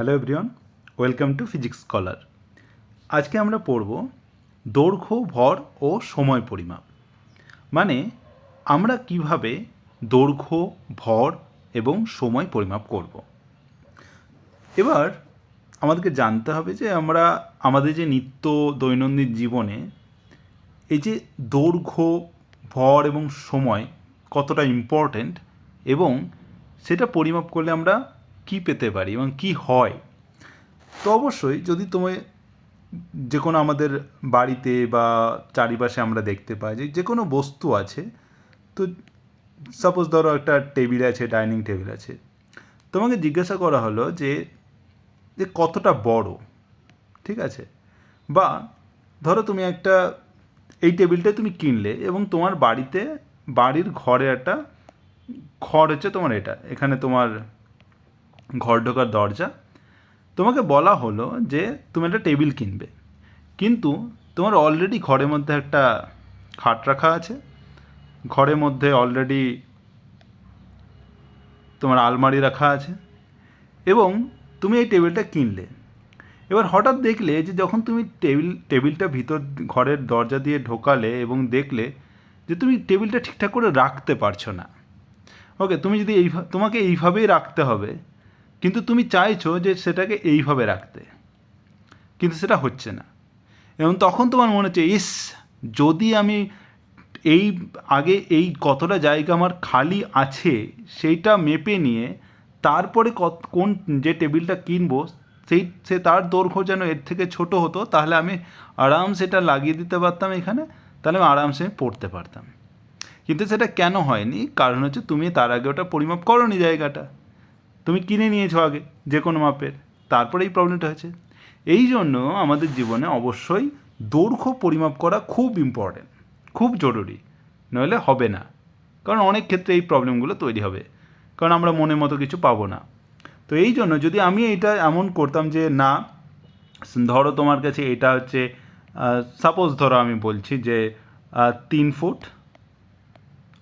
Hello everyone, welcome to physics scholar. আজকে আমরা পড়ব দৈর্ঘ্য, ভর ও সময় পরিমাপ। মানে আমরা কিভাবে দৈর্ঘ্য, ভর এবং সময় পরিমাপ করব। এবার আমাদেরকে জানতে হবে যে আমরা আমাদের যে নিত্য দৈনন্দিন জীবনে এই যে দৈর্ঘ্য, ভর এবং সময় কতটা ইম্পর্ট্যান্ট এবং সেটা পরিমাপ করলে আমরা কী পেতে পারি এবং কী হয়। তো অবশ্যই যদি তুমি যে কোনো আমাদের বাড়িতে বা চারিপাশে আমরা দেখতে পাই যে কোনো বস্তু আছে, তো সাপোজ ধরো একটা টেবিল আছে, ডাইনিং টেবিল আছে, তোমাকে জিজ্ঞাসা করা হলো যে যে কতটা বড়, ঠিক আছে? বা ধরো তুমি একটা এই টেবিলটা তুমি কিনলে এবং তোমার বাড়ির ঘরে একটা ঘর হচ্ছে তোমার, এখানে তোমার ঘর ঢোকার দরজা। তোমাকে বলা হলো যে তুমি একটা টেবিল কিনবে, কিন্তু তোমার অলরেডি ঘরের মধ্যে একটা খাট রাখা আছে, ঘরের মধ্যে অলরেডি তোমার আলমারি রাখা আছে এবং তুমি এই টেবিলটা কিনলে। এবার হঠাৎ দেখলে যে যখন তুমি টেবিলটা ভিতর ঘরের দরজা দিয়ে ঢোকালে এবং দেখলে যে তুমি টেবিলটা ঠিকঠাক করে রাখতে পারছো না। ওকে, তুমি যদি তোমাকে এইভাবেই রাখতে হবে, কিন্তু তুমি চাইছো যে সেটাকে এইভাবে রাখতে, কিন্তু সেটা হচ্ছে না। এবং তখন তোমার মনে হচ্ছে, যদি আমি এই কতটা জায়গা আমার খালি আছে সেইটা মেপে নিয়ে তারপরে কোন যে টেবিলটা কিনবো সে তার দৈর্ঘ্য যেন এর থেকে ছোট হতো, তাহলে আমি আরামসে এটা লাগিয়ে দিতে পারতাম এখানে, তাহলে আমি আরামসে পড়তে পারতাম। কিন্তু সেটা কেন হয়নি? কারণ হচ্ছে তুমি তার আগে ওটা পরিমাপ করোনি জায়গাটা, তুমি কিনে নিয়েছো আগে যে কোনো মাপের, তারপরে এই প্রবলেমটা হয়েছে। এই জন্য আমাদের জীবনে অবশ্যই দৈর্ঘ্য পরিমাপ করা খুব ইম্পর্ট্যান্ট, খুব জরুরি, নইলে হবে না। কারণ অনেক ক্ষেত্রে এই প্রবলেমগুলো তৈরি হবে, কারণ আমরা মনের মতো কিছু পাবো না। তো এই জন্য যদি আমি এটা এমন করতাম যে না, ধরো তোমার কাছে এটা হচ্ছে সাপোজ ধরো আমি বলছি যে 3 ফুট,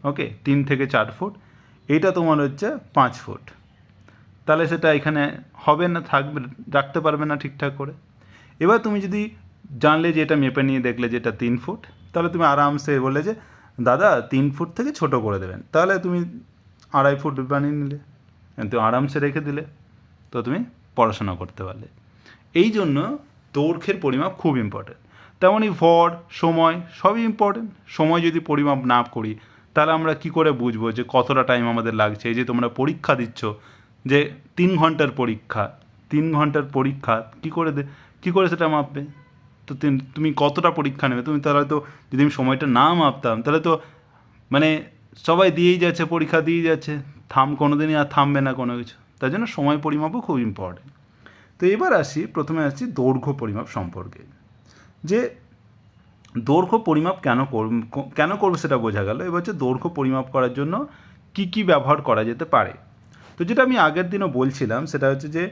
ওকে, 3 থেকে 4 ফুট, এইটা তোমার হচ্ছে 5 ফুট, তাহলে সেটা এখানে হবে না, রাখতে পারবে না ঠিকঠাক করে। এবার তুমি যদি জানলে যে এটা মেপে নিয়ে দেখলে যে এটা 3 ফুট, তাহলে তুমি আরামসে বললে যে দাদা 3 ফুট থেকে ছোট করে দেবেন, তাহলে তুমি 2.5 ফুট বানিয়ে নিলে, কিন্তু আরামসে রেখে দিলে, তো তুমি পড়াশোনা করতে পারলে। এই জন্য দৈর্ঘ্যের পরিমাপ খুব ইম্পর্টেন্ট। তেমনই ভর, সময় সবই ইম্পর্টেন্ট। সময় যদি পরিমাপ না করি তাহলে আমরা কি করে বুঝবো যে কতটা টাইম আমাদের লাগছে? এই যে তোমরা পরীক্ষা দিচ্ছ, যে 3 ঘন্টার পরীক্ষা, 3 ঘন্টার পরীক্ষা কী করে সেটা মাপবে? তো তুমি কতটা পরীক্ষা নেবে তুমি? তাহলে তো যদি আমি সময়টা না মাপতাম তাহলে তো মানে সবাই দিয়েই যাচ্ছে, পরীক্ষা দিয়েই যাচ্ছে, কোনো দিনই আর থামবে না কোনো কিছু। তাই জন্য সময় পরিমাপও খুব ইম্পর্টেন্ট। তো এবার প্রথমে আসছি দৈর্ঘ্য পরিমাপ সম্পর্কে। যে দৈর্ঘ্য পরিমাপ কেন করবো সেটা বোঝা গেল। এবার হচ্ছে দৈর্ঘ্য পরিমাপ করার জন্য কি কি ব্যবহার করা যেতে পারে। তো যেটা আমি আগের দিনও বলছিলাম সেটা হচ্ছে যে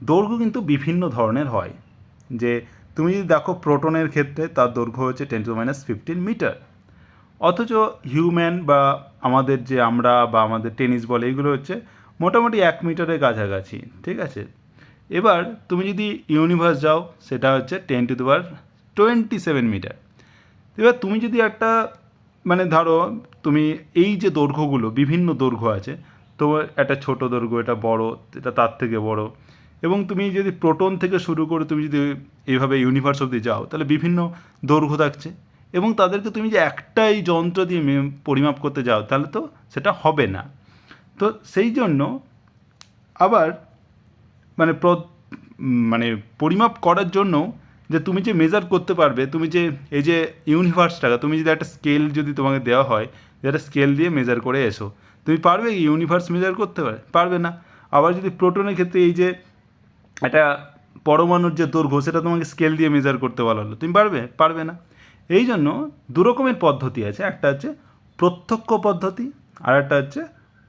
দৈর্ঘ্য কিন্তু বিভিন্ন ধরনের হয়। যে তুমি যদি দেখো প্রোটনের ক্ষেত্রে তার দৈর্ঘ্য হচ্ছে 10⁻15 মিটার, অথচ হিউম্যান বা আমাদের টেনিস বল, এইগুলো হচ্ছে মোটামুটি 1 মিটারের কাছাকাছি, ঠিক আছে? এবার তুমি যদি ইউনিভার্স যাও, সেটা হচ্ছে 10⁻27 মিটার। এবার তুমি যদি একটা ধরো তুমি এই যে দৈর্ঘ্যগুলো, বিভিন্ন দৈর্ঘ্য আছে, তোমার একটা ছোট দৈর্ঘ্য, এটা বড়, এটা তার থেকে বড়, এবং তুমি যদি প্রোটন থেকে শুরু করে তুমি যদি এইভাবে ইউনিভার্স অবধি যাও, তাহলে বিভিন্ন দৈর্ঘ্য থাকছে, এবং তাদেরকে তুমি যে একটাই যন্ত্র দিয়ে পরিমাপ করতে যাও তাহলে তো সেটা হবে না। তো সেই জন্য আবার মানে মানে পরিমাপ করার জন্য যে তুমি যে মেজার করতে পারবে, তুমি যে এই যে ইউনিভার্সটাকে, তুমি যদি একটা স্কেল যদি তোমাকে দেওয়া হয়, যে একটা স্কেল দিয়ে মেজার করে এসো, তুমি পারবে কি ইউনিভার্স মেজার করতে পারবে না। আবার যদি প্রোটনের ক্ষেত্রে এই যে একটা পরমাণুর যে দৈর্ঘ্য, সেটা তোমাকে স্কেল দিয়ে মেজার করতে বলা হলো, তুমি পারবে না। এই জন্য দু রকমের পদ্ধতি আছে, একটা হচ্ছে প্রত্যক্ষ পদ্ধতি আর একটা হচ্ছে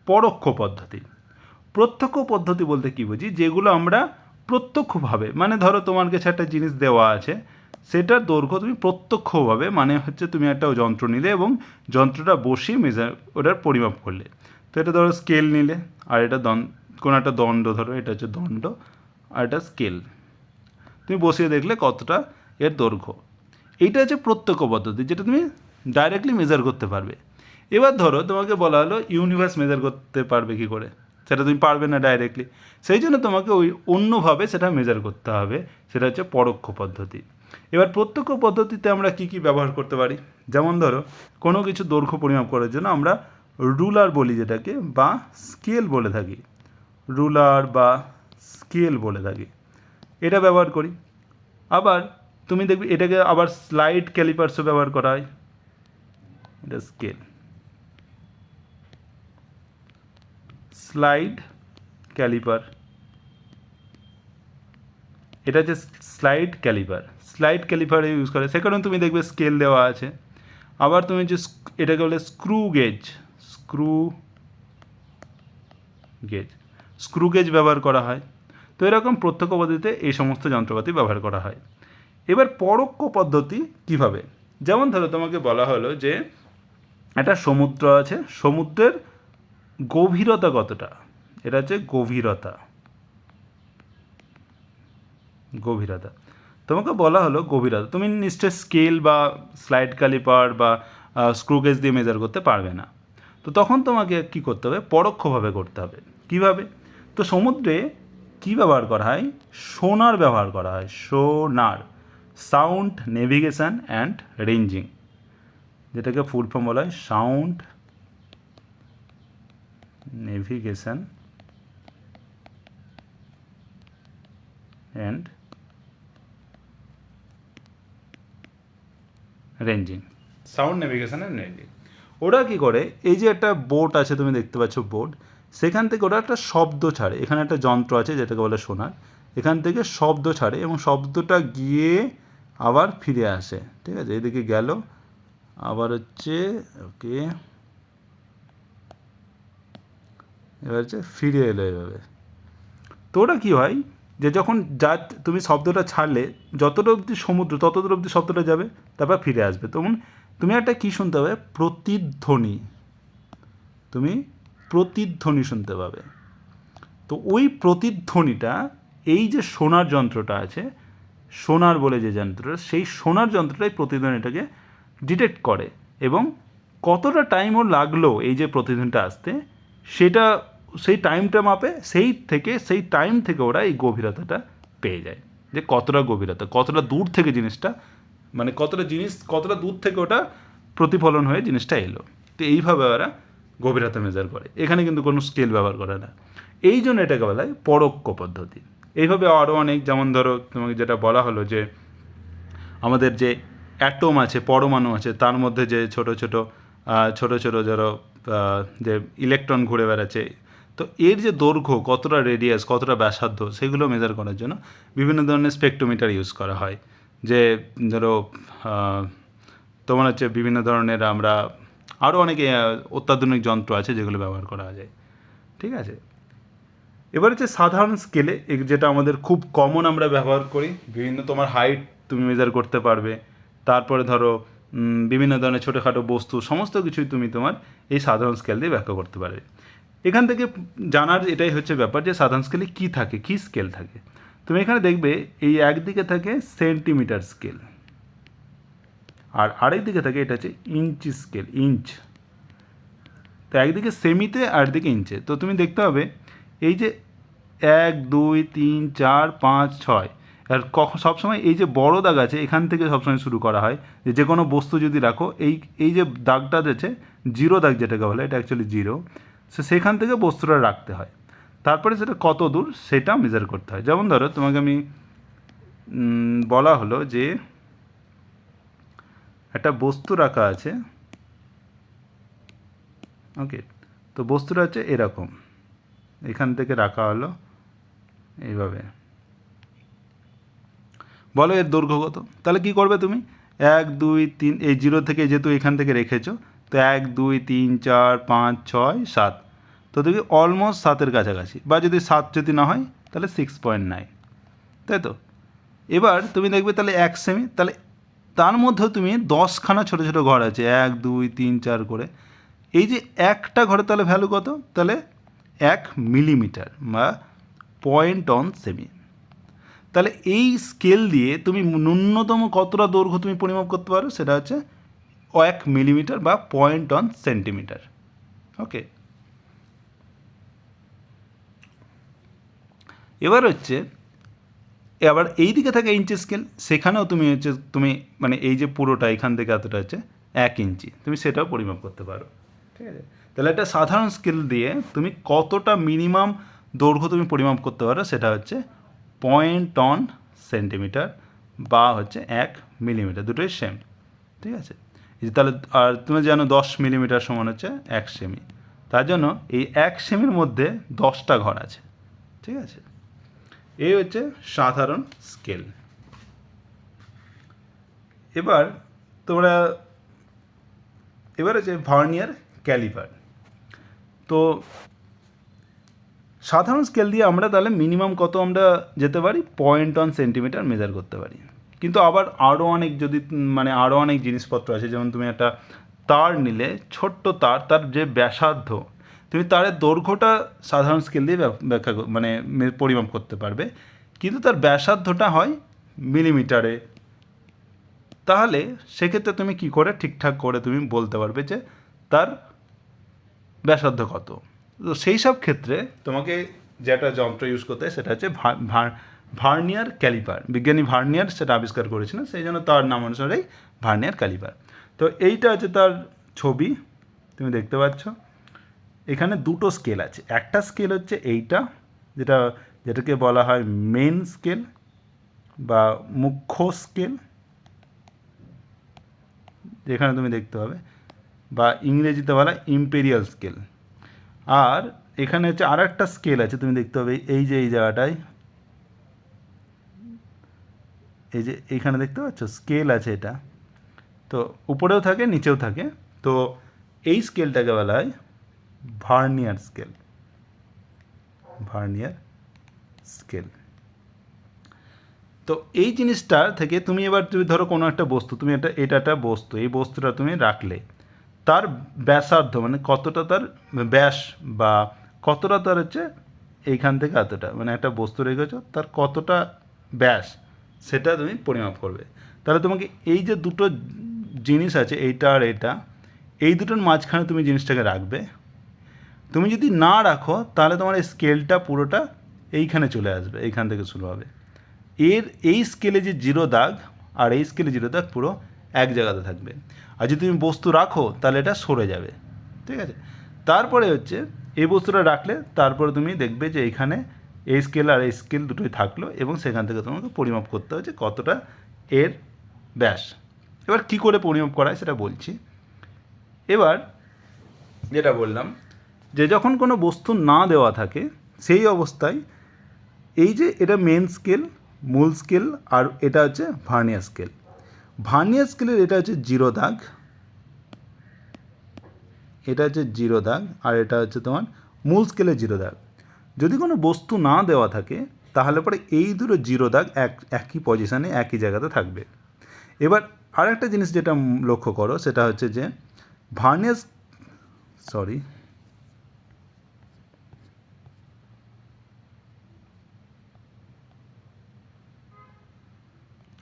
পরোক্ষ পদ্ধতি। প্রত্যক্ষ পদ্ধতি বলতে কী বুঝি? যেগুলো আমরা প্রত্যক্ষভাবে, ধরো তোমার কাছে একটা জিনিস দেওয়া আছে, সেটার দৈর্ঘ্য তুমি প্রত্যক্ষভাবে, হচ্ছে তুমি একটা যন্ত্র নিলে এবং যন্ত্রটা বসিয়ে ওটার পরিমাপ করলে। তো এটা ধরো স্কেল নিলে, আর এটা কোনো একটা দণ্ড, ধরো এটা হচ্ছে দণ্ড, আর এটা স্কেল, তুমি বসিয়ে দেখলে কতটা এর দৈর্ঘ্য। এইটা হচ্ছে প্রত্যক্ষ পদ্ধতি, যেটা তুমি ডাইরেক্টলি মেজার করতে পারবে। এবার ধরো তোমাকে বলা হলো ইউনিভার্স মেজার করতে পারবে কী করে, সেটা তুমি পারবে না ডাইরেক্টলি, সেই জন্য তোমাকে ওই অন্যভাবে সেটা মেজার করতে হবে, সেটা হচ্ছে পরোক্ষ পদ্ধতি। এবার প্রত্যক্ষ পদ্ধতিতে আমরা কী কী ব্যবহার করতে পারি, যেমন ধরো কোনো কিছু দৈর্ঘ্য পরিমাপ করার জন্য আমরা রুলার বলি যেটাকে, বা স্কেল বলে থাকি, রুলার বা স্কেল বলে থাকি, এটা ব্যবহার করি। আবার তুমি দেখবে এটাকে আবার স্লাইড ক্যালিপার্সও ব্যবহার করা হয়, এটা স্কেল, স্লাইড ক্যালিপার, এটা হচ্ছে slide calliper, slide calliper use করে, সেখানেও তুমি দেখবে স্কেল দেওয়া আছে। আবার তুমি যে এটাকে বলে screw gauge, screw gauge, screw gauge ব্যবহার করা হয়। তো এরকম প্রত্যক্ষ পদ্ধতিতে এই সমস্ত যন্ত্রপাতি ব্যবহার করা হয়। এবার পরোক্ষ পদ্ধতি কিভাবে, যেমন ধরো তোমাকে বলা হলো যে একটা সমুদ্র আছে, সমুদ্রের গভীরতা কতটা, এটা হচ্ছে গভীরতা, গভীরতা তোমাকে বলা হলো গভীরতা, তুমি নিশ্চয় স্কেল বা স্লাইড ক্যালিপার বা স্ক্রু গেজ দিয়ে মেজার করতে পারবে না। তো তখন তোমাকে কী করতে হবে, পরোক্ষভাবে করতে হবে। কিভাবে, তো সমুদ্রে কী ব্যবহার করা হয়, সোনার ব্যবহার করা হয়, সোনার, সাউন্ড নেভিগেশন অ্যান্ড রেঞ্জিং, যেটাকে ফুল ফর্ম বলা হয় sound navigation and ranging, sound navigation and ranging. ওরা কী করে, এই যে একটা বোট আছে তুমি দেখতে পাচ্ছ বোট, সেখান থেকে ওরা একটা শব্দ ছাড়ে, এখানে একটা যন্ত্র আছে যেটাকে বলে সোনার, এখান থেকে শব্দ ছাড়ে এবং শব্দটা গিয়ে আবার ফিরে আসে, ঠিক আছে, এদিকে গেল আবার হচ্ছে ওকে, এবার হচ্ছে ফিরে এলো এভাবে। তো ওটা কী হয়, যে যখন যা তুমি শব্দটা ছাড়লে যতটা অবধি সমুদ্র ততদূর অবধি শব্দটা যাবে, তারপর ফিরে আসবে, তখন তুমি একটা কী শুনতে পাবে, প্রতিধ্বনি, তুমি প্রতিধ্বনি শুনতে পাবে। তো ওই প্রতিধ্বনিটা এই যে সোনার যন্ত্রটা আছে, সোনার বলে যে যন্ত্রটা, সেই সোনার যন্ত্রটাই প্রতিধ্বনিটাকে ডিটেক্ট করে, এবং কতটা টাইম ওর লাগলো এই যে প্রতিধ্বনিটা আসতে, সেটা সেই টাইমটা মাপে, সেই টাইম থেকে ওরা এই গভীরতাটা পেয়ে যায়, যে কতটা গভীরতা, কতটা দূর থেকে জিনিসটা, মানে কতটা দূর থেকে ওটা প্রতিফলন হয়ে জিনিসটা এলো। তো এইভাবে ওরা গভীরতা মেজার করে, এখানে কিন্তু কোনো স্কেল ব্যবহার করে না, এই জন্য এটাকে বলা হয় পরোক্ষ পদ্ধতি। এইভাবে আরও অনেক, যেমন ধরো তোমাকে যেটা বলা হলো যে আমাদের যে অ্যাটম আছে, পরমাণু আছে, তার মধ্যে যে ছোট ছোট ধরো যে ইলেকট্রন ঘুরে বেড়াচ্ছে, তো এর যে দৈর্ঘ্য, কতটা রেডিয়াস, কতটা ব্যাসার্ধ, সেগুলো মেজার করার জন্য বিভিন্ন ধরনের স্পেকট্রোমিটার ইউজ করা হয়। যে ধরো তোমার হচ্ছে বিভিন্ন ধরনের আমরা আরও অনেক অত্যাধুনিক যন্ত্র আছে যেগুলো ব্যবহার করা যায়, ঠিক আছে। এবার হচ্ছে সাধারণ স্কেলে, যেটা আমাদের খুব কমন আমরা ব্যবহার করি, বিভিন্ন তোমার হাইট তুমি মেজার করতে পারবে, তারপরে ধরো বিভিন্ন ধরনের ছোটোখাটো বস্তু, সমস্ত কিছুই তুমি তোমার এই সাধারণ স্কেল দিয়ে ব্যাখ্যা করতে পারবে। এখান থেকে জানার এটাই হচ্ছে ব্যাপার, যে সাধারণ স্কেলে কী থাকে, কী স্কেল থাকে। তুমি এখানে দেখবে এই একদিকে থাকে সেন্টিমিটার স্কেল, আর আরেক দিকে থাকে এটা হচ্ছে ইঞ্চি স্কেল, ইঞ্চ। তো একদিকে সেমিতে আর একদিকে ইঞ্চে। তো তুমি দেখতে হবে এই যে 1 2 3 4 5 6, আর সবসময় এই যে বড় দাগ আছে এখান থেকে সবসময় শুরু করা হয়, যে কোনো বস্তু যদি রাখো এই যে দাগটা আছে জিরো দাগ যেটাকে বলে, এটা অ্যাকচুয়ালি জিরো, সেখান থেকে বস্তুটা রাখতে হয়, তারপরে সেটা কত দূর সেটা মেজার করতে হয়। যেমন ধরো তোমাকে আমি বলা হলো যে একটা বস্তু রাখা আছে, ওকে, তো বস্তুটা হচ্ছে এরকম, এখান থেকে রাখা হলো এইভাবে, বলো এর দৈর্ঘ্য কত, তাহলে কী করবে তুমি 1 2 3, এই জিরো থেকে যেহেতু এখান থেকে রেখেছো, তো 1 2 3 4 5 6 7, তো দেখি অলমোস্ট 7-এর কাছাকাছি, বা যদি 7 যদি না হয় তাহলে 6.9, তাই তো। এবার তুমি দেখবে তাহলে 1 সেমি, তাহলে তার মধ্যেও তুমি 10খানা ছোটো ছোটো ঘর আছে, 1 2 3 4 করে, এই যে একটা ঘরে তাহলে ভ্যালু কত, তাহলে 1 মিলিমিটার বা 0.1 সেমি। তাহলে এই স্কেল দিয়ে তুমি ন্যূনতম কতটা দৈর্ঘ্য তুমি পরিমাপ করতে পারো, সেটা হচ্ছে 1 মিলিমিটার বা 0.1 সেন্টিমিটার। ওকে, এবার হচ্ছে আবার এই দিকে থাকে ইঞ্চি স্কেল, সেখানেও তুমি মানে এই যে পুরোটা এখান থেকে এতটা হচ্ছে 1 ইঞ্চি, তুমি সেটাও পরিমাপ করতে পারো। ঠিক আছে, তাহলে একটা সাধারণ স্কেল দিয়ে তুমি কতটা মিনিমাম দৈর্ঘ্য তুমি পরিমাপ করতে পারো, সেটা হচ্ছে 0.1 সেন্টিমিটার বা হচ্ছে 1 মিলিমিটার, দুটোই সেম। ঠিক আছে, এই যে তাহলে আর তুমি জানো 10 মিলিমিটার সমান হচ্ছে 1 সেমি, তার জন্য এই 1 সেমির মধ্যে 10টা ঘর আছে। ঠিক আছে, এই হচ্ছে সাধারণ স্কেল। এবার তোমরা হচ্ছে ভার্নিয়ার ক্যালিপার। তো সাধারণ স্কেল দিয়ে আমরা তাহলে মিনিমাম কত আমরা যেতে পারি, 0.1 সেন্টিমিটার মেজার করতে পারি। কিন্তু আবার আরও অনেক যদি মানে আরও অনেক জিনিসপত্র আছে, যেমন তুমি একটা তার নিলে, ছোট্ট তার, তার যে ব্যাসার্ধ, তুমি তারের দৈর্ঘ্যটা সাধারণ স্কেল দিয়ে মানে পরিমাপ করতে পারবে, কিন্তু তার ব্যাসার্ধটা হয় মিলিমিটারে। তাহলে সেক্ষেত্রে তুমি কি করে ঠিকঠাক করে তুমি বলতে পারবে যে তার ব্যাসার্ধ কত। তো সেই সব ক্ষেত্রে তোমাকে যেটা যন্ত্র ইউজ করতে হয় সেটা হচ্ছে ভার্নিয়ার ক্যালিপার। বিজ্ঞানী ভার্নিয়ার সেটা আবিষ্কার করেছিলেন, সেই জন্য তার নাম অনুসারেই ভার্নিয়ার ক্যালিপার। তো এইটা হচ্ছে তার ছবি, তুমি দেখতে পাচ্ছ। এখানে দুটো স্কেল আছে, একটা স্কেল হচ্ছে এইটা, যেটাকে বলা হয় মেন স্কেল বা মুখ্য স্কেল, যেখানে তুমি দেখতে পাবে, বা ইংরেজিতে বলা ইম্পেরিয়াল স্কেল। আর এখানে হচ্ছে আর একটা স্কেল আছে, তুমি দেখতে পাবে এই যে এই জায়গাটায়, এই যে এইখানে দেখতে পাচ্ছ স্কেল আছে এটা, তো উপরেও থাকে নিচেও থাকে। তো এই স্কেলটাকে বলা হয় ভার্নিয়ার স্কেল, ভার্নিয়ার স্কেল। তো এই জিনিসটা থেকে তুমি এবার তুমি ধরো কোনো একটা বস্তু, তুমি এটা একটা বস্তু, এই বস্তুটা তুমি রাখলে, তার ব্যাসার্ধ মানে কতটা তার ব্যাস বা কতটা তার হচ্ছে এইখান থেকে এতটা, মানে একটা বস্তু রেখেছো তার কতটা ব্যাস, সেটা তুমি পরিমাপ করবে। তাহলে তোমাকে এই যে দুটো জিনিস আছে, এইটা আর এটা, এই দুটোর মাঝখানে তুমি জিনিসটাকে রাখবে। তুমি যদি না রাখো তাহলে তোমার এই স্কেলটা পুরোটা এইখানে চলে আসবে, এইখান থেকে শুরু হবে। এই স্কেলে যে জিরো দাগ আর এই স্কেলে জিরো দাগ পুরো এক জায়গাতে থাকবে। আর যদি তুমি বস্তু রাখো তাহলে এটা সরে যাবে। ঠিক আছে, তারপরে হচ্ছে এই বস্তুটা রাখলে তারপরে তুমি দেখবে যে এইখানে এই স্কেল আর এই স্কেল দুটোই থাকলো, এবং সেখান থেকে তোমাকে পরিমাপ করতে হচ্ছে কতটা এর ব্যাস। এবার কী করে পরিমাপ করা হয় সেটা বলছি। এবার যেটা বললাম যে যখন কোনো বস্তু না দেওয়া থাকে সেই অবস্থায় এই যে এটা মেন স্কেল, মূল স্কেল, আর এটা হচ্ছে ভার্নিয়ার স্কেল। ভার্নিয়ার স্কেলের এটা হচ্ছে জিরো দাগ, এটা হচ্ছে জিরো দাগ, আর এটা হচ্ছে তোমার মূল স্কেলের জিরো দাগ। যদি কোনো বস্তু না দেওয়া থাকে তাহলে পরে এই দুটো জিরো দাগ একই পজিশানে একই জায়গাতে থাকবে। এবার আর একটা জিনিস যেটা লক্ষ্য করো সেটা হচ্ছে যে ভার্নিয়ার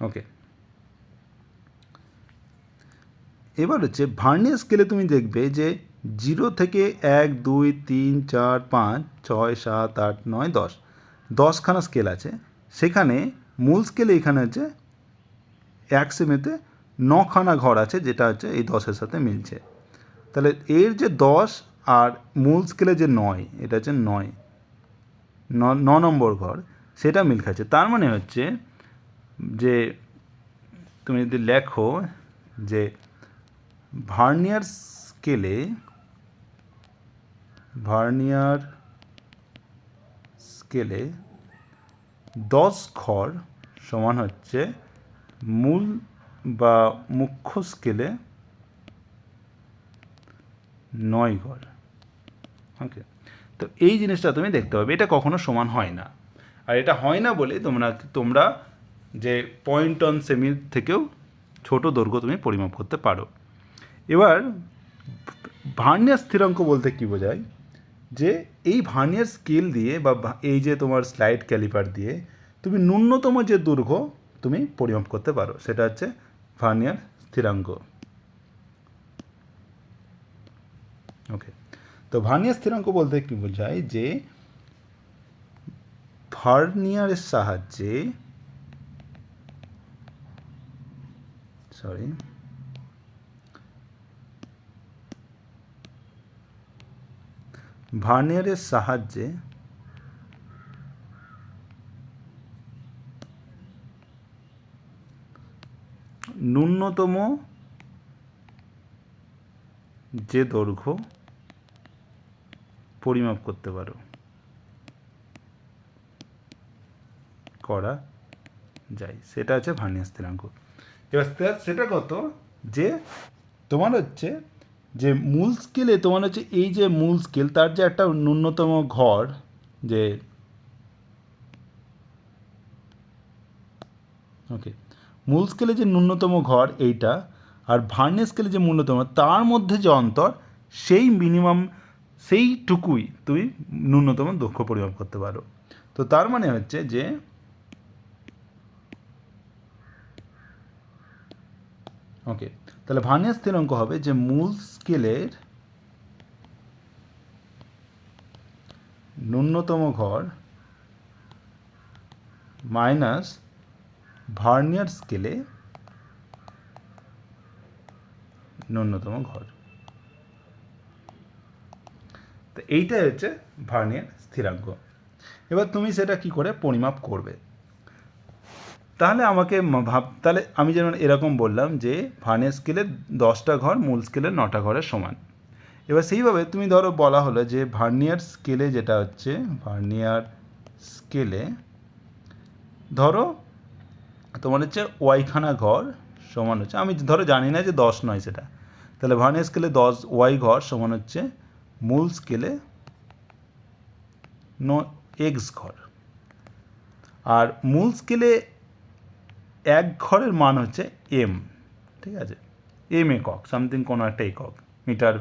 ওকে, এবার হচ্ছে ভার্নিয়ার স্কেলে তুমি দেখবে যে 0 থেকে 1 2 3 4 5 6 7 8 9 10, 10খানা স্কেল আছে। সেখানে মূল স্কেলে এখানে হচ্ছে 1 সেমিতে 9খানা ঘর আছে, যেটা হচ্ছে এই 10-এর সাথে মিলছে। তাহলে এর যে 10 আর মূল স্কেলে যে 9, এটা হচ্ছে 9 নম্বর ঘর, সেটা মিল খাচ্ছে। তার মানে হচ্ছে যে তুমি যদি লেখো যে ভার্নিয়ার স্কেলে 10 ঘর সমান হচ্ছে মূল বা মুখ্য স্কেলে 9 ঘর। ওকে, তো এই জিনিসটা তুমি দেখতে পাবে, এটা কখনো সমান হয় না। আর এটা হয় না বলে তোমরা যে 0.1 সেমি থেকেও ছোট দৈর্ঘ্য তুমি পরিমাপ করতে পারো। এবার ভার্নিয়ার স্থিরাঙ্ক বলতে কী বোঝায়, যে এই ভার্নিয়ার স্কেল দিয়ে বা এই যে তোমার স্লাইড ক্যালিপার দিয়ে তুমি ন্যূনতম যে দৈর্ঘ্য তুমি পরিমাপ করতে পারো, সেটা হচ্ছে ভার্নিয়ার স্থিরাঙ্ক। ওকে, তো ভার্নিয়ার স্থিরাঙ্ক বলতে কি বোঝায়, যে ভার্নিয়ারের সাহায্যে ভার্নিয়ারের সাহায্যে ন্যূনতম যে দৈর্ঘ্য পরিমাপ করতে পারো, করা যায়, সেটা হচ্ছে ভার্নিয়ার স্থিরাঙ্ক। এবার সেটা কত, যে তোমার হচ্ছে যে মূল স্কেলে তোমার হচ্ছে এই যে মূল স্কেল, তার যে একটা ন্যূনতম ঘর, যে ওকে, মূল স্কেলে যে ন্যূনতম ঘর এইটা, আর ভার্নিয়ার স্কেলে যে ন্যূনতম, তার মধ্যে যে অন্তর, সেই মিনিমাম সেইটুকুই তুমি ন্যূনতম দৈর্ঘ্য পরিমাপ করতে পারো। তো তার মানে হচ্ছে যে ওকে, তাহলে ভার্নিয়ার স্থিরাঙ্ক হবে যে মূল স্কেলের ন্যূনতম ঘর মাইনাস ভার্নিয়ার স্কেলে ন্যূনতম ঘর। তো এইটাই হচ্ছে ভার্নিয়ার স্থিরাঙ্ক। এবার তুমি সেটা কি করে পরিমাপ করবে, তাহলে আমাকে তাহলে আমি যেমন এরকম বললাম যে ভার্নিয়ার স্কেলে 10টা ঘর মূল স্কেলের 9টা ঘরের সমান। এবার সেইভাবে তুমি ধরো বলা হলো যে ভার্নিয়ার স্কেলে যেটা হচ্ছে, ভার্নিয়ার স্কেলে ধরো তোমার হচ্ছে ওয়াইখানা ঘর সমান হচ্ছে, আমি ধরো জানি না যে 10 নয় সেটা, তাহলে ভার্নিয়ার স্কেলে 10 ওয়াই ঘর সমান হচ্ছে মূল স্কেলে এক্স ঘর। আর মূল স্কেলে এক ঘরের মান হচ্ছে এম, ঠিক আছে, এম একক, সামথিং কোনো একটা একক, মিটার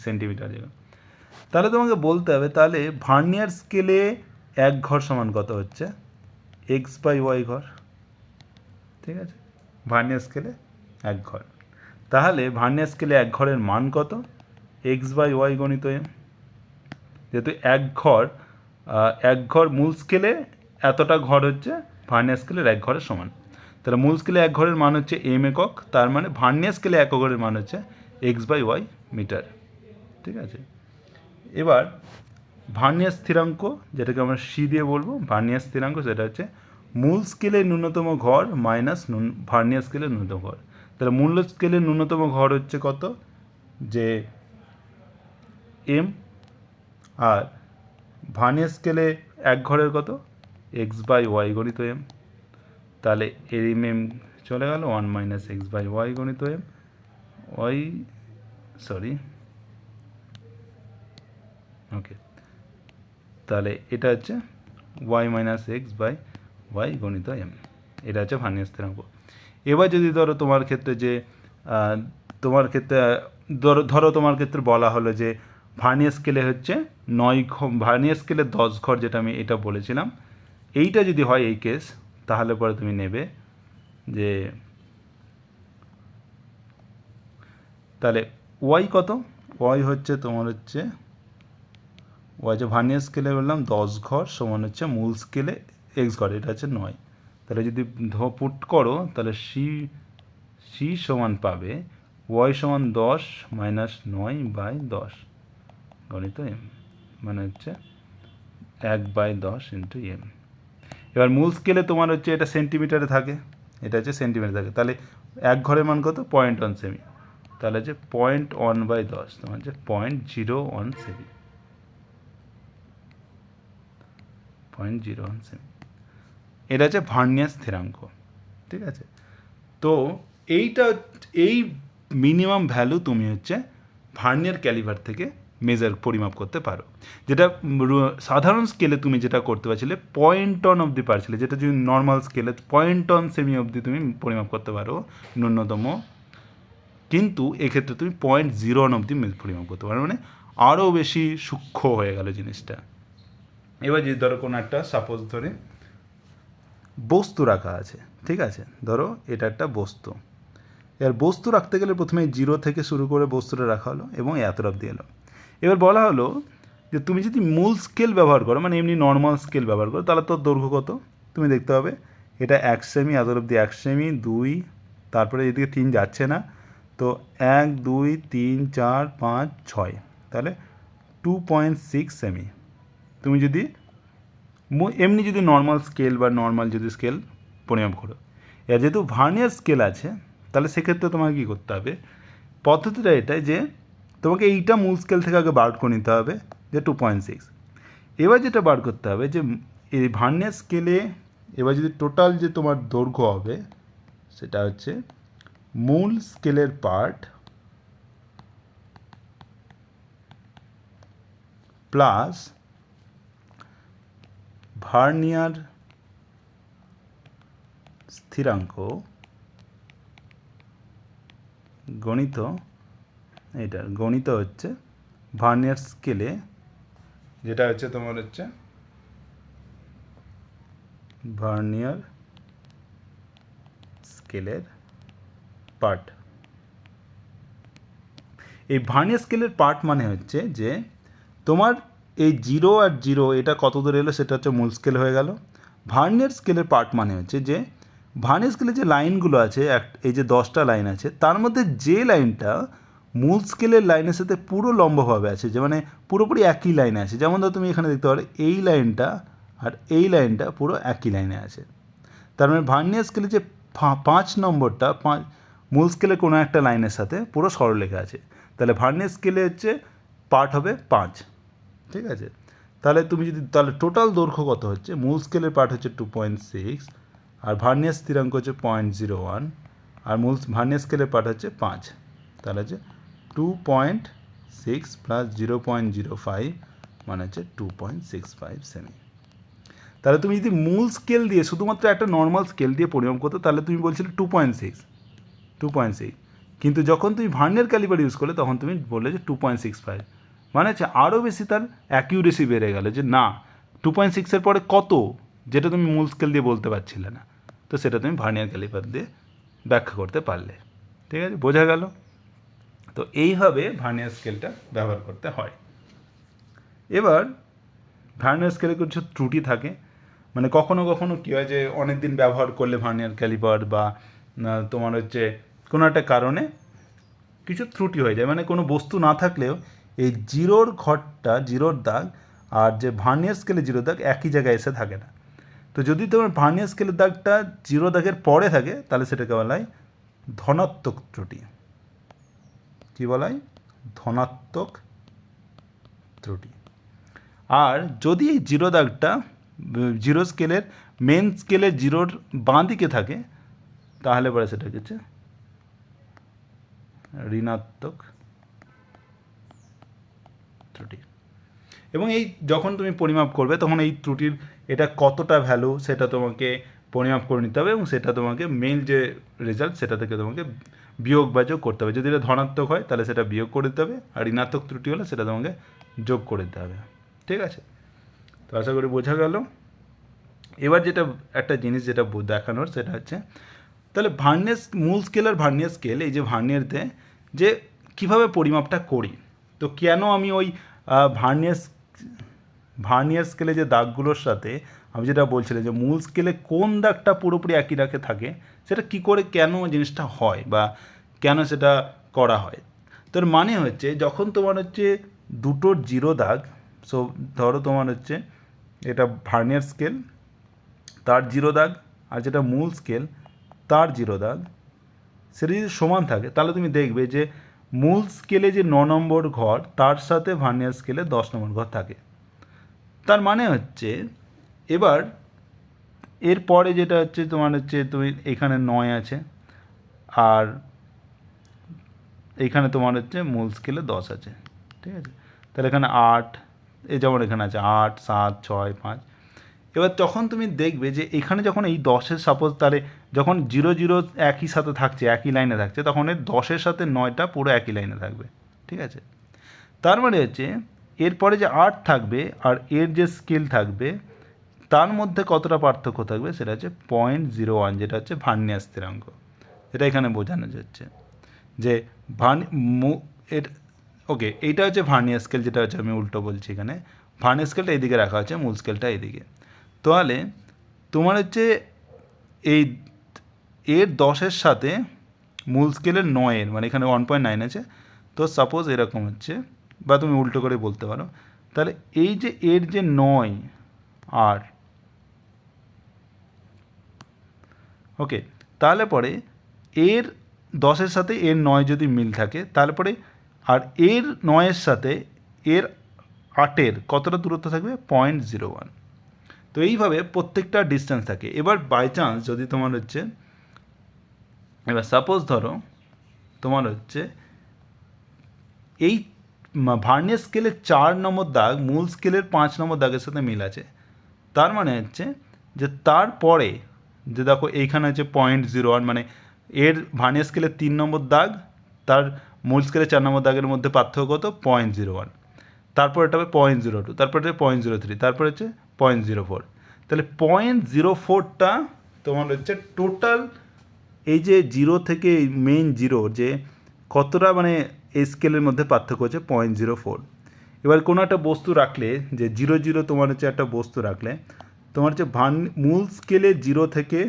সেন্টিমিটার যেগুলো। তাহলে তোমাকে বলতে হবে, তাহলে ভার্নিয়ার স্কেলে এক ঘর সমান কত হচ্ছে, এক্স বাই ওয়াই ঘর, ঠিক আছে, ভার্নিয়ার স্কেলে এক ঘর। তাহলে ভার্নিয়ার স্কেলে এক ঘরের মান কত, এক্স বাই ওয়াই গণিত এম। যেহেতু এক ঘর মূল স্কেলে এতটা ঘর হচ্ছে ভার্নিয়ার স্কেলের এক ঘরের সমান, তাহলে মূল স্কেলে এক ঘরের মান হচ্ছে এম একক, তার মানে ভার্নিয়ার স্কেলে এক ঘরের মান হচ্ছে এক্স বাই ওয়াই মিটার, ঠিক আছে। এবার ভার্নিয়ার স্থিরাঙ্ক, যেটাকে আমরা সি দিয়ে বলবো ভার্নিয়ার স্থিরাঙ্ক, সেটা হচ্ছে মূল স্কেলের ন্যূনতম ঘর মাইনাস ভার্নিয়ার স্কেলের ন্যূনতম ঘর। তাহলে মূল স্কেলের ন্যূনতম ঘর হচ্ছে কত, যে এম, আর ভার্নিয়ার স্কেলে এক ঘরের কত, এক্স বাই ওয়াই গণিত এম। তাহলে এম এম চলে গেল, 1 মাইনাস এক্স বাই ওয়াই গণিত এম, ওয়াই ওকে, তাহলে এটা হচ্ছে y minus x by y গণিত এম, এটা হচ্ছে ভার্নিয়ার স্থিরাঙ্ক। এবার যদি ধরো তোমার ক্ষেত্রে যে ধরো তোমার ক্ষেত্রে বলা হলো যে ভার্নিয়ার স্কেলে হচ্ছে 9 ভার্নিয়ার স্কেলে 10 ঘর, যেটা আমি এটা বলেছিলাম, এইটা যদি হয় এই কেস, তাহলে পরে তুমি নেবে যে তাহলে ওয়াই কত, ওয়াই হচ্ছে তোমার হচ্ছে ওয়াই যে ভার্নিয়ার স্কেলে বললাম 10 ঘর সমান হচ্ছে মূল স্কেলে এক্স ঘর, এটা হচ্ছে 9। তাহলে যদি পুট করো, তাহলে সি সমান পাবে ওয়াই সমান 10 মাইনাস 9 বাই 10 গণিত এম, মানে হচ্ছে 1/10 ইন্টু এম। এবার মূল স্কেলে তোমার হচ্ছে এটা সেন্টিমিটারে থাকে, এটা হচ্ছে সেন্টিমিটার থাকে, তাহলে এক ঘরের মান কত, 0.1 সেমি, তাহলে হচ্ছে 0.1/10, তোমার হচ্ছে 0.01 সেমি, 0.01 সেমি। এটা হচ্ছে ভার্নিয়ার স্থিরাঙ্ক, ঠিক আছে। তো এই মিনিমাম ভ্যালু তুমি হচ্ছে ভার্নিয়ার ক্যালিভার থেকে পরিমাপ করতে পারো, যেটা সাধারণ স্কেলে তুমি যেটা করতে পারছিলে 0.1 অবধি পারছিলে, যেটা যদি নর্মাল স্কেলে 0.1 সেমি অবধি তুমি পরিমাপ করতে পারো ন্যূনতম, কিন্তু এক্ষেত্রে তুমি 0.01 অবধি পরিমাপ করতে পারো, মানে আরও বেশি সূক্ষ্ম হয়ে গেল জিনিসটা। এবার যদি ধরো কোনো একটা সাপোজ ধরে বস্তু রাখা আছে, ঠিক আছে? ধরো এটা একটা বস্তু, এবার বস্তু রাখতে গেলে প্রথমে 0 থেকে শুরু করে বস্তুটা রাখা হলো এবং এতটা অবধি এলো। এবার বলা হলো যে তুমি যদি মূল স্কেল ব্যবহার করো, মানে এমনি নর্মাল স্কেল ব্যবহার করো, তাহলে তোর দৈর্ঘ্য কত তুমি দেখতে হবে। এটা 1 সেমি, এতটা অবধি 1 সেমি, 2, তারপরে এদিকে 3 যাচ্ছে না, তো 1 2 3 4 5 6, তাহলে 2.6 সেমি। তুমি যদি এমনি যদি নর্মাল স্কেল বা নর্মাল যদি স্কেল পরিমাপ করো, এর যেহেতু ভার্নিয়ার স্কেল আছে, তাহলে সেক্ষেত্রে তোমাকে কী করতে হবে, পদ্ধতিটা এটাই যে তোমাকে এইটা মূল স্কেল থেকে আগে বার করে নিতে হবে যে 2.6। এবার যেটা বার করতে হবে যে এই ভার্নিয়ার স্কেলে এবার যদি টোটাল যে তোমার দৈর্ঘ্য হবে সেটা হচ্ছে মূল স্কেলের পার্ট প্লাস ভার্নিয়ার স্থিরাঙ্ক গণিত, এটার গণিত হচ্ছে ভার্নিয়ার স্কেলে যেটা হচ্ছে তোমার হচ্ছে ভার্নিয়ার স্কেলের পার্ট। এই ভার্নিয়ার স্কেলের পার্ট মানে হচ্ছে যে তোমার এই 0 আর 0 এটা কত দূর এলো সেটা হচ্ছে মূল স্কেল হয়ে গেল। ভার্নিয়ার স্কেলের পার্ট মানে হচ্ছে যে ভার্নিয়ার স্কেলে যে লাইনগুলো আছে, এই যে 10টা লাইন আছে, তার মধ্যে যে লাইনটা মূল স্কেলের লাইনের সাথে পুরো লম্বভাবে আছে, যে মানে পুরোপুরি একই লাইনে আছে। যেমন ধরো তুমি এখানে দেখতে পারো এই লাইনটা আর এই লাইনটা পুরো একই লাইনে আছে, তার মানে ভার্নিয়ার স্কেলে যে 5 নম্বরটা মূল স্কেলের কোনো একটা লাইনের সাথে পুরো সরলরেখা আছে, তাহলে ভার্নিয়ার স্কেলে হচ্ছে পার্ট হবে 5, ঠিক আছে? তাহলে তুমি যদি তাহলে টোটাল দৈর্ঘ্য কত হচ্ছে, মূল স্কেলের পার্ট হচ্ছে 2.6 আর ভার্নিয়ার স্থিরাঙ্ক হচ্ছে 0.01 আর মূল ভার্নিয়ার স্কেলের পার্ট হচ্ছে 5, তাহলে হচ্ছে 2.6 প্লাস 0.05 মানে হচ্ছে 2.65 সেমি। তাহলে তুমি যদি মূল স্কেল দিয়ে শুধুমাত্র একটা নর্মাল স্কেল দিয়ে পরিমাপ করতো তাহলে তুমি বলছিলে 2.6, কিন্তু যখন তুমি ভার্নিয়ার ক্যালিপার ইউজ করলে তখন তুমি বললে যে 2.65, মানে হচ্ছে আরও বেশি তার অ্যাকিউরেসি বেড়ে গেল, যে না 2.6-এর পরে কত, যেটা তুমি মূল স্কেল দিয়ে বলতে পারছিলে না, তো সেটা তুমি ভার্নিয়ার ক্যালিপার দিয়ে ব্যাখ্যা করতে পারলে। ঠিক আছে, বোঝা গেল? তো এইভাবে ভার্নিয়ার স্কেলটা ব্যবহার করতে হয়। এবার ভার্নিয়ার স্কেলে কিছু ত্রুটি থাকে, মানে কখনো কখনো কী হয় যে অনেক দিন ব্যবহার করলে ভার্নিয়ার ক্যালিপার বা তোমার হচ্ছে কোনো একটা কারণে কিছু ত্রুটি হয়ে যায়, মানে কোনো বস্তু না থাকলেও এই জিরোর ঘরটা, জিরোর দাগ আর যে ভার্নিয়ার স্কেলে জিরো দাগ একই জায়গায় এসে থাকে না। তো যদি তোমার ভার্নিয়ার স্কেলের দাগটা জিরো দাগের পরে থাকে তাহলে সেটাকে বলা হয় ধনাত্মক ত্রুটি। কী বলা হয়? ধনাত্মক ত্রুটি। আর যদি এই জিরো দাগটা জিরো স্কেলের মেন স্কেলের জিরোর বাঁ দিকে থাকে তাহলে পরে সেটা হচ্ছে ঋণাত্মক ত্রুটি। এবং এই যখন তুমি পরিমাপ করবে তখন এই ত্রুটির এটা কতটা ভ্যালু সেটা তোমাকে পরিমাপ করে নিতে হবে এবং সেটা তোমাকে মেন যে রেজাল্ট সেটা থেকে তোমাকে বিয়োগ বা যোগ করতে হবে। যদি এটা ধনাত্মক হয় তাহলে সেটা বিয়োগ করে দিতে হবে, আর ঋণাত্মক ত্রুটি হলে সেটা তোমাকে যোগ করে দিতে হবে। ঠিক আছে, তো আশা করি বোঝা গেল। এবার যেটা একটা জিনিস যেটা দেখানোর সেটা হচ্ছে তাহলে ভার্নিয়ার মূল স্কেল আর ভার্নিয়ার স্কেল, এই যে ভার্নিয়ারতে যে কীভাবে পরিমাপটা করি, তো কেন আমি ওই ভার্নিয়ার স্কেলে যে দাগগুলোর সাথে আমি যেটা বলছিলাম যে মূল স্কেলে কোন দাগটা পুরোপুরি একই দাগে থাকে, সেটা কী করে কেন জিনিসটা হয় বা কেন সেটা করা হয়। তোর মানে হচ্ছে যখন তোমার হচ্ছে দুটোর জিরো দাগ, সো ধরো তোমার হচ্ছে এটা ভার্নিয়ার স্কেল তার জিরো দাগ আর যেটা মূল স্কেল তার জিরো দাগ, সেটা যদি সমান থাকে তাহলে তুমি দেখবে যে মূল স্কেলে যে 9 নম্বর ঘর তার সাথে ভার্নিয়ার স্কেলে 10 নম্বর ঘর থাকে। তার মানে হচ্ছে এবার এরপরে যেটা হচ্ছে তোমার হচ্ছে তুমি এখানে 9 আছে আর এইখানে তোমার হচ্ছে মূল স্কেলে 10 আছে, ঠিক আছে? তাহলে এখানে 8, এই যেমন এখানে আছে 8 7 6 5। এবার তখন তুমি দেখবে যে এখানে যখন এই 10-এর সাপোজ তাহলে যখন 0 0 একই সাথে থাকছে, একই লাইনে থাকছে, তখন এর 10-এর সাথে 9টা পুরো একই লাইনে থাকবে, ঠিক আছে? তার মানে হচ্ছে এরপরে যে 8 থাকবে আর এর যে স্কেল থাকবে তার মধ্যে কতটা পার্থক্য থাকবে সেটা হচ্ছে 0.01, যেটা হচ্ছে ভার্নিয়ার স্থিরাঙ্ক। এটা এখানে বোঝানো যাচ্ছে যে এর ওকে, এইটা হচ্ছে ভার্নিয়ার স্কেল, যেটা হচ্ছে আমি উল্টো বলছি এখানে। ভার্নিয়ার স্কেলটা এইদিকে রাখা হচ্ছে, মূল স্কেলটা এইদিকে। তাহলে তোমার হচ্ছে এই এর 10-এর সাথে মূল স্কেলের 9-এর, মানে এখানে 1.9 আছে, তো সাপোজ এরকম হচ্ছে, বা তুমি উল্টো করে বলতে পারো। তাহলে এই যে এর যে 9 আর ওকে, তাহলে পরে এর 10-এর সাথে এর 9 যদি মিল থাকে, তাহলে পরে আর এর 9-এর সাথে এর 8-এর কতটা দূরত্ব থাকবে? 0.01। তো এইভাবে প্রত্যেকটা ডিস্টেন্স থাকে। এবার বাই চান্স যদি তোমার হচ্ছে, এবার সাপোজ ধরো তোমার হচ্ছে এই ভার্নিয়ার স্কেলের 4 নম্বর দাগ মূল স্কেলের 5 নম্বর দাগের সাথে মিল আছে, তার মানে হচ্ছে যে তারপরে যে দেখো এইখানে হচ্ছে 0.01, মানে এর ভার্নিয়ার স্কেলের 3 নম্বর দাগ তার মূল স্কেলের 4 নম্বর দাগের মধ্যে পার্থক্য কত? 0.01। তারপর এটা হবে 0.02, তারপর এটা 0.03, তারপর হচ্ছে 0.04। তাহলে 0.04টা তোমার হচ্ছে টোটাল এই যে 0 থেকে মেইন 0 যে কতটা মানে এই স্কেলের মধ্যে পার্থক্য হচ্ছে 0.04। এবার কোনো একটা বস্তু রাখলে যে 0 তোমার হচ্ছে একটা বস্তু রাখলে তোমার হচ্ছে মূল স্কেলে 0 থেকে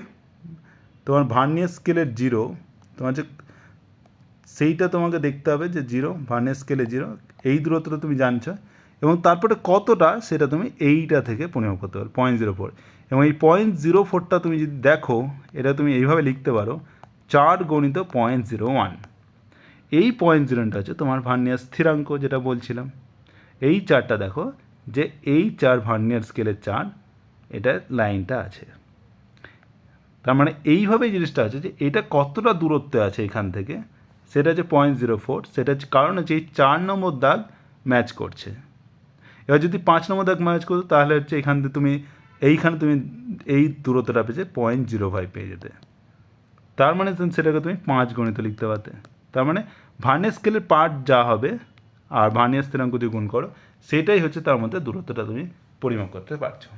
তোমার ভার্নিয়ার স্কেলের 0, তোমার হচ্ছে সেইটা তোমাকে দেখতে হবে যে 0 ভার্নিয়ার স্কেলে 0, এই দূরত্বটা তুমি জানছো, এবং তারপরে কতটা সেটা তুমি এইটা থেকে পরিমাপ করতে পারো 0.04। এবং এই 0.04টা তুমি যদি দেখো, এটা তুমি এইভাবে লিখতে পারো 4 গুণিত 0.01। এই 0.01টা হচ্ছে তোমার ভার্নিয়ার স্থিরাঙ্ক, যেটা বলছিলাম। এই 4টা দেখো যে এই 4 ভার্নিয়ার স্কেলের 4, এটা লাইনটা আছে। তার মানে এইভাবে জিনিসটা আছে যে এটা কতটা দূরত্বে আছে এখান থেকে, সেটা হচ্ছে 0.04। সেটা হচ্ছে কারণ হচ্ছে এই 4 নম্বর দাগ ম্যাচ করছে। এবার যদি 5 নম্বর দাগ ম্যাচ করতো, তাহলে হচ্ছে এখান থেকে তুমি এইখানে তুমি এই দূরত্বটা পেয়েছে 0.05 পেয়ে যেতে। তার মানে সেটাকে তুমি 5 গণিত লিখতে পারতে। তার মানে ভার্নিয়ার স্কেলের পার্ট যা হবে আর ভার্নিয়ার স্থিরাঙ্ক যদি গুণ করো, সেটাই হচ্ছে তার মধ্যে দূরত্বটা তুমি পরিমাপ করতে পারছো।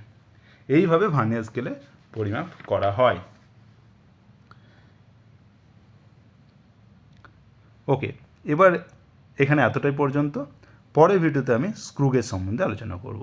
এইভাবে ভার্নিয়ার স্কেলে পরিমাপ করা হয়। ওকে, এবার এখানে এতটাই পর্যন্ত। পরের ভিডিওতে আমি স্ক্রু গেজ সম্বন্ধে আলোচনা করব।